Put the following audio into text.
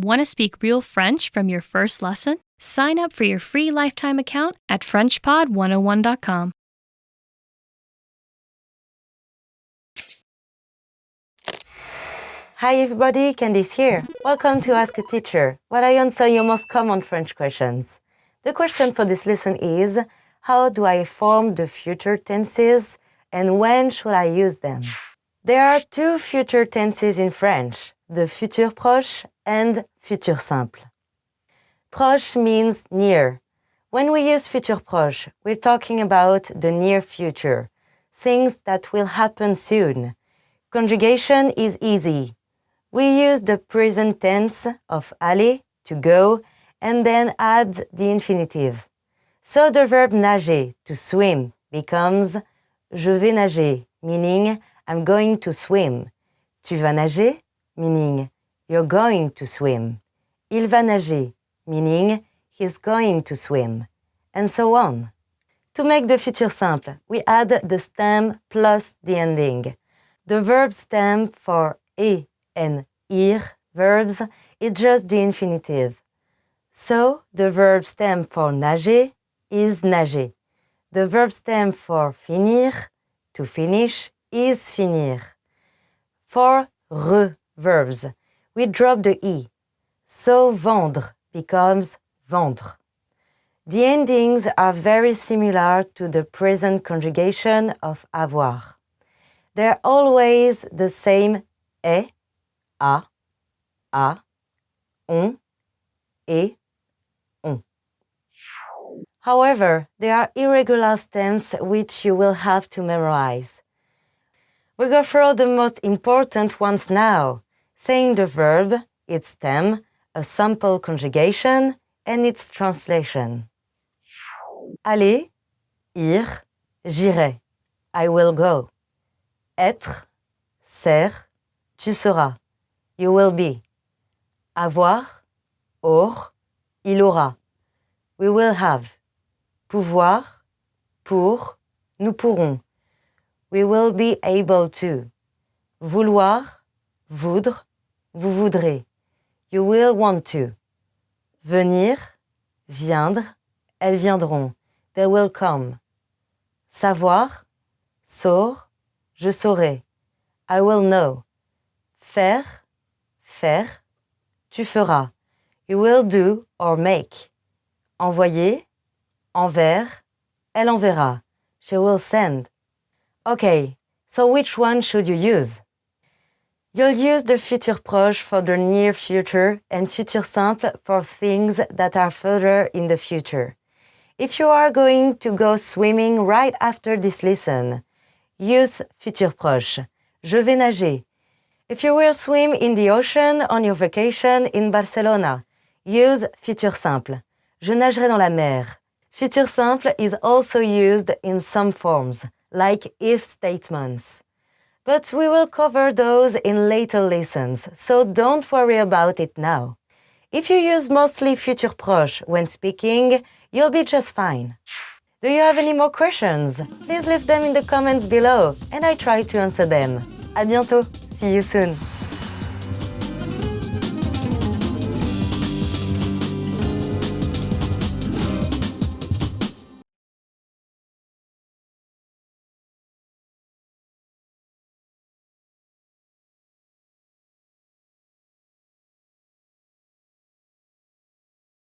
Want to speak real French from your first lesson? Sign up for your free lifetime account at FrenchPod101.com. Hi everybody, Candice here. Welcome to Ask a Teacher, where I answer your most common French questions. The question for this lesson is, how do I form the future tenses and when should I use them? There are two future tenses in French, the futur proche and futur simple. Proche means near. When we use futur proche, we're talking about the near future, things that will happen soon. Conjugation is easy. We use the present tense of aller, to go, and then add the infinitive. So the verb nager, to swim, becomes je vais nager, meaning I'm going to swim. Tu vas nager, meaning you're going to swim. Il va nager, meaning he's going to swim. And so on. To make the future simple, we add the stem plus the ending. The verb stem for et and ir verbs is just the infinitive. So the verb stem for nager is nager. The verb stem for finir, to finish, is finir. For re verbs, we drop the i. So vendre becomes vendre. The endings are very similar to the present conjugation of avoir. They're always the same est, a, on, et, on. However, there are irregular stems which you will have to memorize. We go through the most important ones now, saying the verb, its stem, a sample conjugation, and its translation. Aller, ir, j'irai, I will go. Être, ser, tu seras, you will be. Avoir, aur, il aura, we will have. Pouvoir, pour, nous pourrons, we will be able to. Vouloir, voudre, vous voudrez, you will want to. Venir, viendre, elles viendront, they will come. Savoir, saur, je saurai, I will know. Faire, faire, tu feras, you will do or make. Envoyer, envers, elle enverra, she will send. Okay, so which one should you use? You'll use the futur proche for the near future and futur simple for things that are further in the future. If you are going to go swimming right after this lesson, use futur proche. Je vais nager. If you will swim in the ocean on your vacation in Barcelona, use futur simple. Je nagerai dans la mer. Futur simple is also used in some forms, like if statements. But we will cover those in later lessons, so don't worry about it now. If you use mostly futur proche when speaking, you'll be just fine. Do you have any more questions? Please leave them in the comments below, and I try to answer them. À bientôt! See you soon!